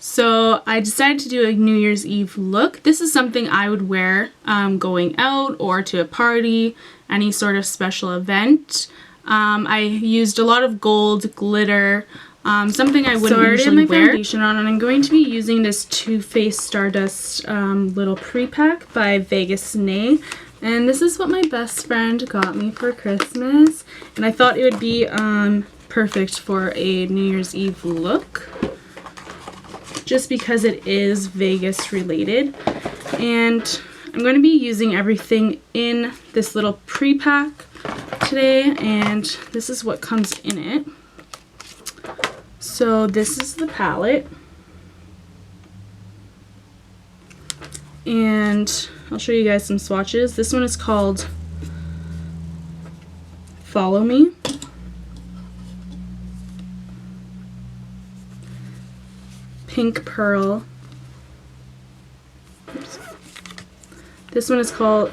So I decided to do a New Year's Eve look. This is something I would wear going out or to a party, any sort of special event. I used a lot of gold glitter, something I wouldn't usually wear. Foundation on, and I'm going to be using this Too Faced Stardust little pre-pack by Vegas Nye. And this is what my best friend got me for Christmas. And I thought it would be perfect for a New Year's Eve look, just because it is Vegas related. And I'm going to be using everything in this little pre-pack today, and this is what comes in it. So this is the palette, and I'll show you guys some swatches. This one is called Follow Me. Pink Pearl. Oops. This one's called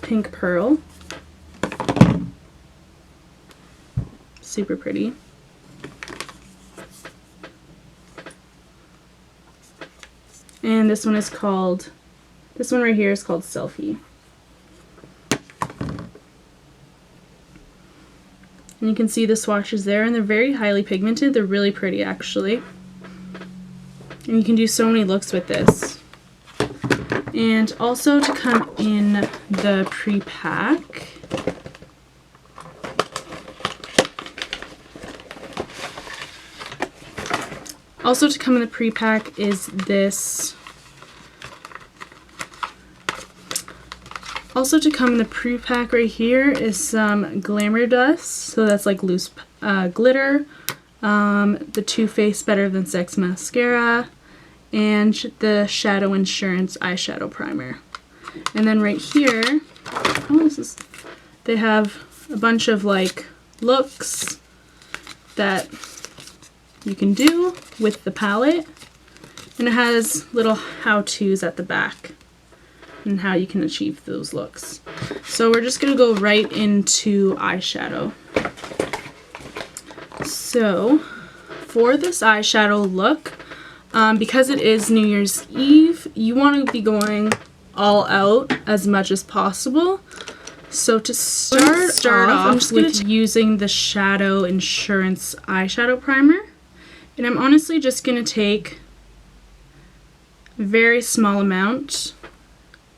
Pink Pearl. Super pretty. And this one right here is called Selfie. And you can see the swatches there, and they're very highly pigmented. They're really pretty, actually. And you can do so many looks with this. And also to come in the pre-pack, is this. Also to come in the pre-pack right here is some Glamour Dust. So that's like loose glitter. The Too Faced Better Than Sex mascara, and the Shadow Insurance eyeshadow primer. And then right here, they have a bunch of like looks that you can do with the palette, and it has little how-tos at the back and how you can achieve those looks. So we're just gonna go right into eyeshadow. So for this eyeshadow look, because it is New Year's Eve, you want to be going all out as much as possible. So to start off with using the Shadow Insurance eyeshadow primer, and I'm honestly just going to take a very small amount,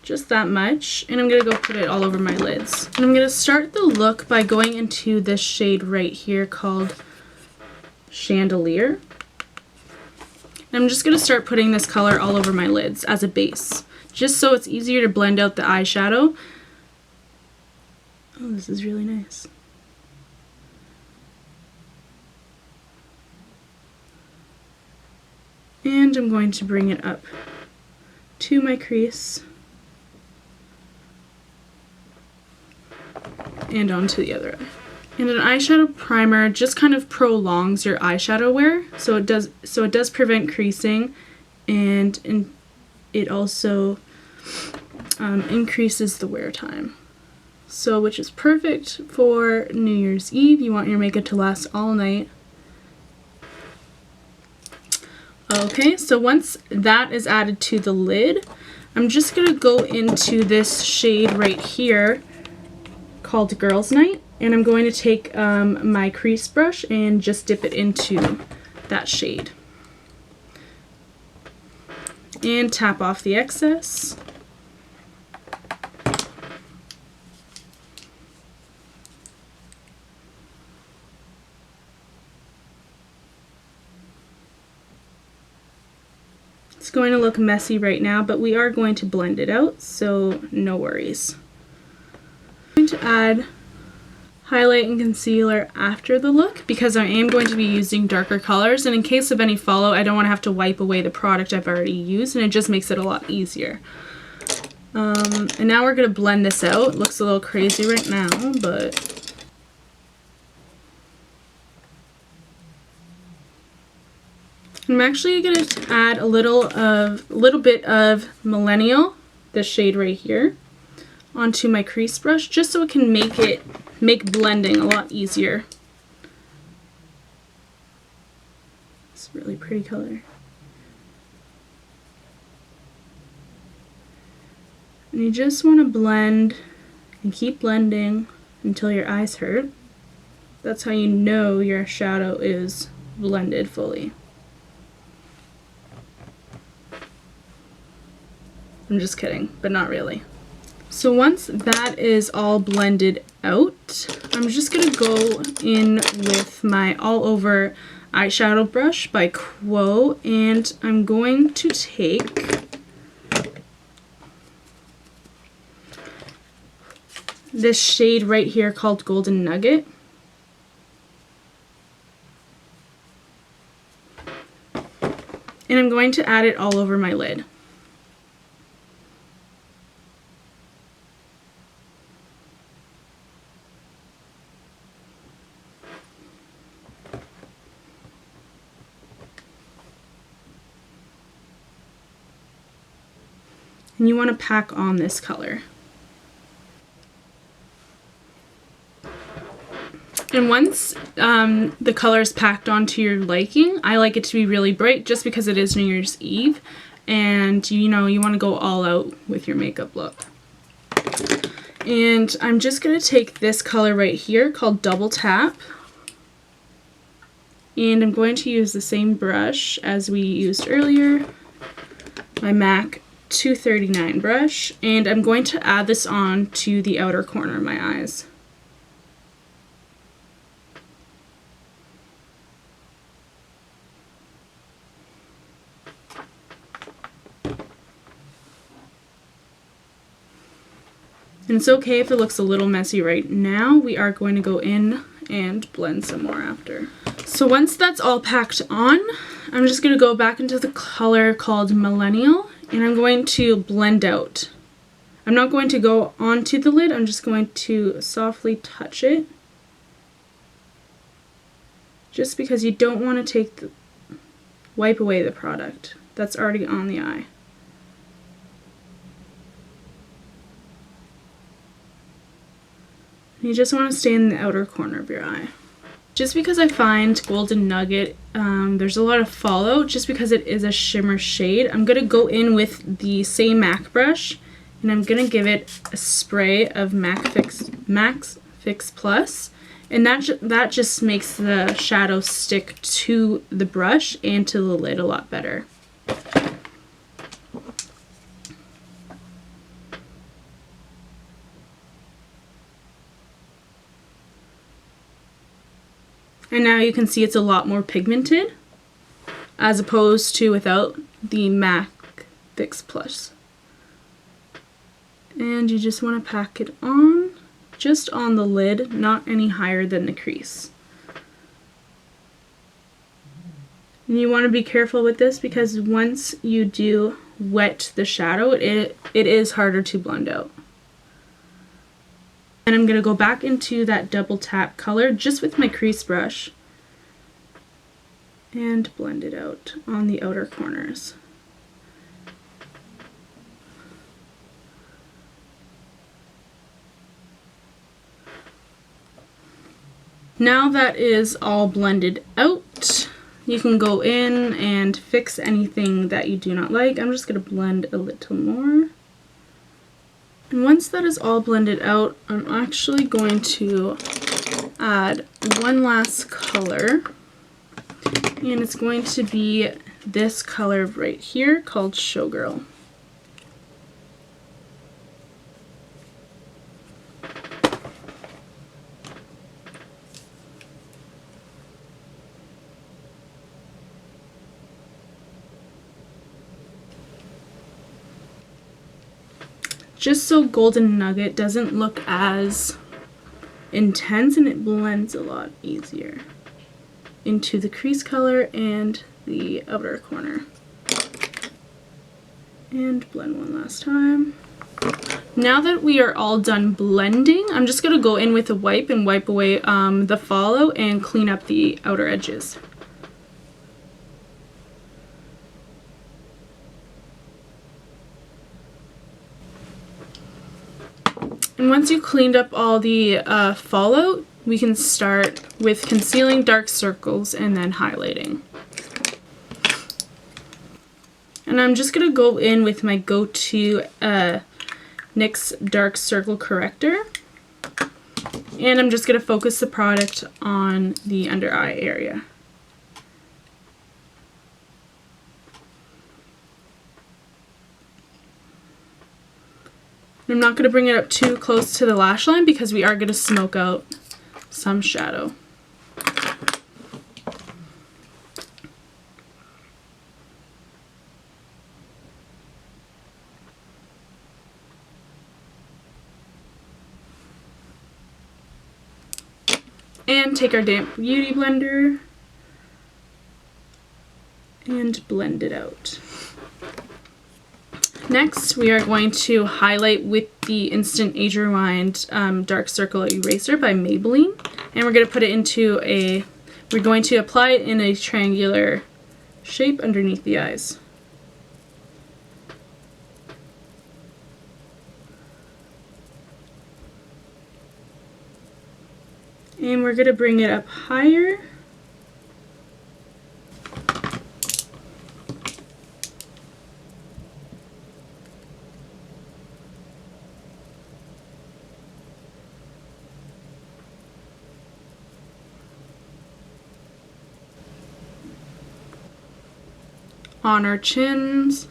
just that much, and I'm going to go put it all over my lids. And I'm going to start the look by going into this shade right here called Chandelier. And I'm just going to start putting this color all over my lids as a base, just so it's easier to blend out the eyeshadow. Oh, this is really nice. And I'm going to bring it up to my crease and onto the other eye. And an eyeshadow primer just kind of prolongs your eyeshadow wear, so it does prevent creasing, and it also increases the wear time. So, which is perfect for New Year's Eve. You want your makeup to last all night. Okay, so once that is added to the lid, I'm just gonna go into this shade right here called Girls Night. And I'm going to take my crease brush and just dip it into that shade. And tap off the excess. It's going to look messy right now, but we are going to blend it out, so no worries. I'm going to add highlight and concealer after the look, because I am going to be using darker colors, and in case of any fallout, I don't want to have to wipe away the product I've already used, and it just makes it a lot easier. And now we're going to blend this out. It looks a little crazy right now, but I'm actually going to add a little bit of Millennial, this shade right here, onto my crease brush, just so it can make blending a lot easier. It's a really pretty color. And you just want to blend and keep blending until your eyes hurt. That's how you know your shadow is blended fully. I'm just kidding, but not really. So once that is all blended out, I'm just gonna go in with my all over eyeshadow brush by Quo, and I'm going to take this shade right here called Golden Nugget. And I'm going to add it all over my lid. And you want to pack on this color. And once the color is packed onto your liking, I like it to be really bright just because it is New Year's Eve, and you know you want to go all out with your makeup look. And I'm just going to take this color right here called Double Tap, and I'm going to use the same brush as we used earlier, my MAC 239 brush, and I'm going to add this on to the outer corner of my eyes. And it's okay if it looks a little messy right now. We are going to go in and blend some more after. So once that's all packed on, I'm just going to go back into the color called Millennial, and I'm going to blend out. I'm not going to go onto the lid, I'm just going to softly touch it. Just because you don't want to wipe away the product that's already on the eye. You just want to stay in the outer corner of your eye. Just because I find Golden Nugget, there's a lot of fallout just because it is a shimmer shade. I'm going to go in with the same MAC brush, and I'm going to give it a spray of MAC Fix Plus, and that just makes the shadow stick to the brush and to the lid a lot better. And now you can see it's a lot more pigmented as opposed to without the MAC Fix Plus. And you just want to pack it on, just on the lid, not any higher than the crease. And you want to be careful with this because once you do wet the shadow, it is harder to blend out. And I'm going to go back into that Double Tap color just with my crease brush and blend it out on the outer corners. Now that is all blended out, you can go in and fix anything that you do not like. I'm just going to blend a little more. And once that is all blended out, I'm actually going to add one last color, and it's going to be this color right here called Showgirl. Just so Golden Nugget doesn't look as intense and it blends a lot easier into the crease color and the outer corner. And blend one last time. Now that we are all done blending, I'm just going to go in with a wipe and wipe away the fallout and clean up the outer edges. And once you cleaned up all the fallout, we can start with concealing dark circles and then highlighting. And I'm just going to go in with my go-to NYX Dark Circle Corrector. And I'm just going to focus the product on the under eye area. I'm not going to bring it up too close to the lash line because we are going to smoke out some shadow. And take our damp beauty blender and blend it out. Next, we are going to highlight with the Instant Age Rewind Dark Circle Eraser by Maybelline. And we're going to put it into we're going to apply it in a triangular shape underneath the eyes. And we're going to bring it up higher. On our chins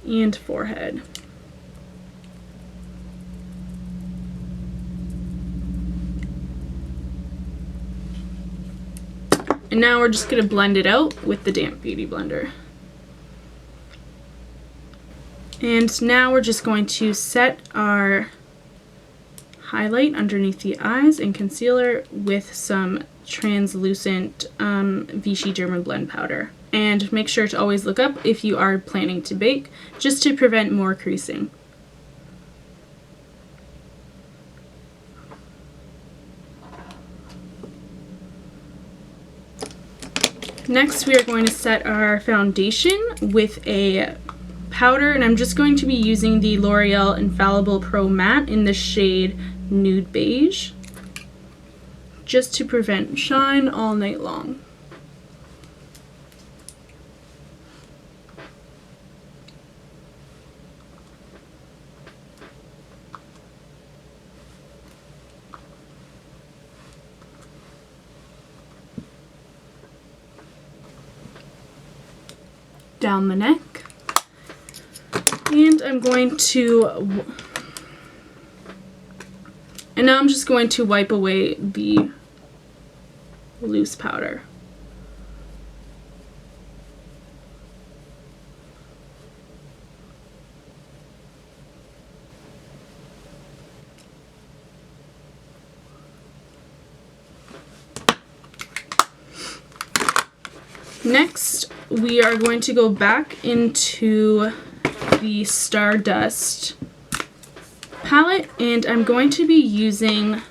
and forehead. And now we're just going to blend it out with the damp beauty blender. And now we're just going to set our highlight underneath the eyes and concealer with some translucent Vichy German blend powder. And make sure to always look up if you are planning to bake, just to prevent more creasing. Next, we are going to set our foundation with a powder, and I'm just going to be using the L'Oreal Infallible Pro Matte in the shade Nude Beige, just to prevent shine all night long. Down the neck. And now I'm just going to wipe away the loose powder. Next, we are going to go back into the Stardust palette, and I'm going to be using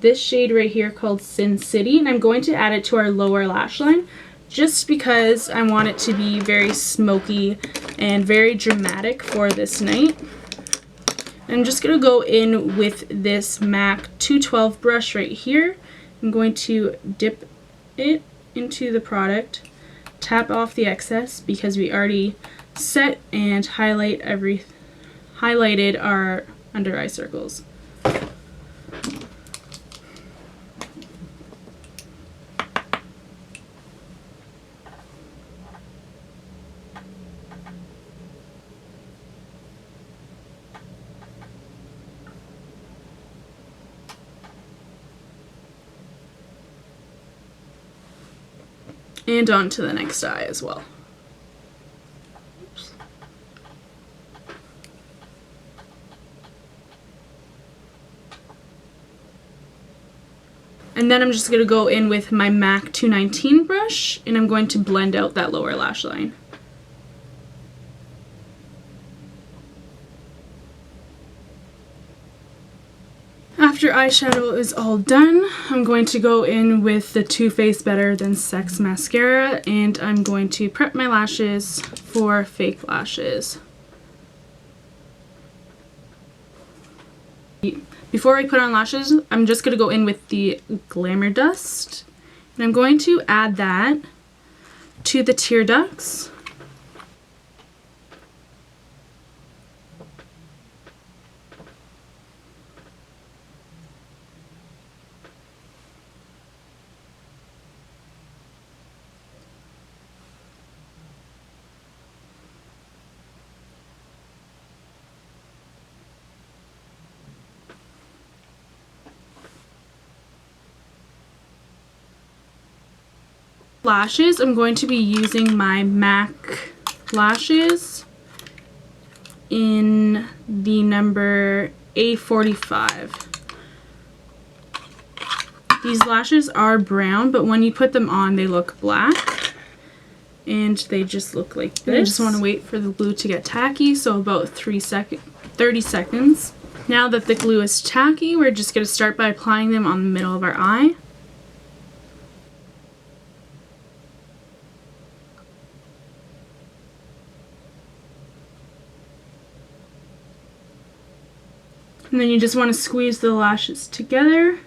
this shade right here called Sin City, and I'm going to add it to our lower lash line just because I want it to be very smoky and very dramatic for this night. I'm just going to go in with this MAC 212 brush right here. I'm going to dip it into the product, tap off the excess because we already set and highlighted our under eye circles. And on to the next eye as well. And then I'm just going to go in with my MAC 219 brush, and I'm going to blend out that lower lash line. After eyeshadow is all done, I'm going to go in with the Too Faced Better Than Sex mascara, and I'm going to prep my lashes for fake lashes. Before I put on lashes, I'm just going to go in with the Glamour Dust, and I'm going to add that to the tear ducts. Lashes, I'm going to be using my MAC lashes in the number A45. These lashes are brown, but when you put them on, they look black. And they just look like this. I just want to wait for the glue to get tacky, so about 30 seconds. Now that the glue is tacky, we're just going to start by applying them on the middle of our eye. And then you just want to squeeze the lashes together. You're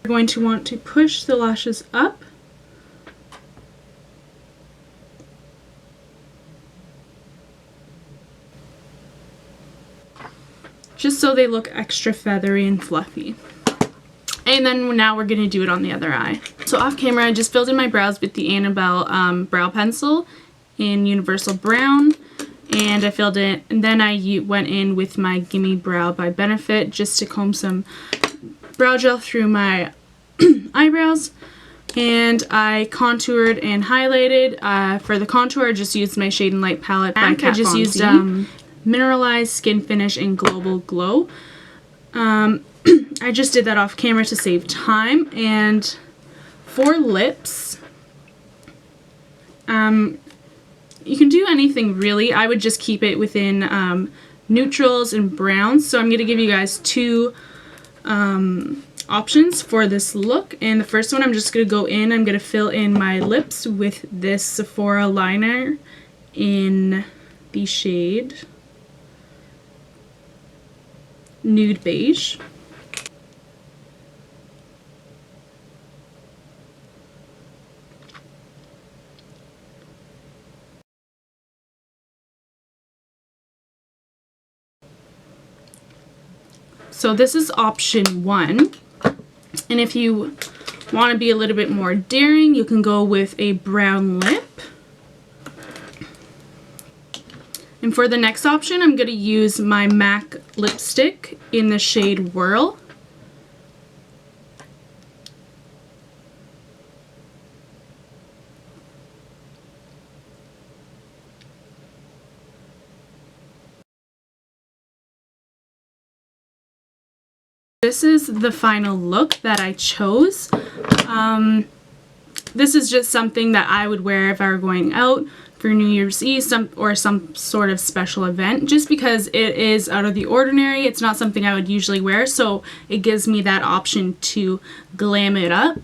going to want to push the lashes up. Just so they look extra feathery and fluffy. And then now we're going to do it on the other eye. So off camera, I just filled in my brows with the Annabelle brow pencil in Universal Brown. And I filled it, and then I went in with my Gimme Brow by Benefit just to comb some brow gel through my eyebrows. And I contoured and highlighted. For the contour, I just used my Shade and Light palette by Kat Von D. I just used Mineralized Skin Finish in Global Glow. I just did that off camera to save time. And for lips, you can do anything really. I would just keep it within neutrals and browns. So I'm going to give you guys two options for this look. And the first one, I'm just going to go in. I'm going to fill in my lips with this Sephora liner in the shade Nude Beige. So this is option one, and if you want to be a little bit more daring, you can go with a brown lip. And for the next option, I'm going to use my MAC lipstick in the shade Whirl. This is the final look that I chose. This is just something that I would wear if I were going out for New Year's Eve or some sort of special event, just because it is out of the ordinary. It's not something I would usually wear, so it gives me that option to glam it up.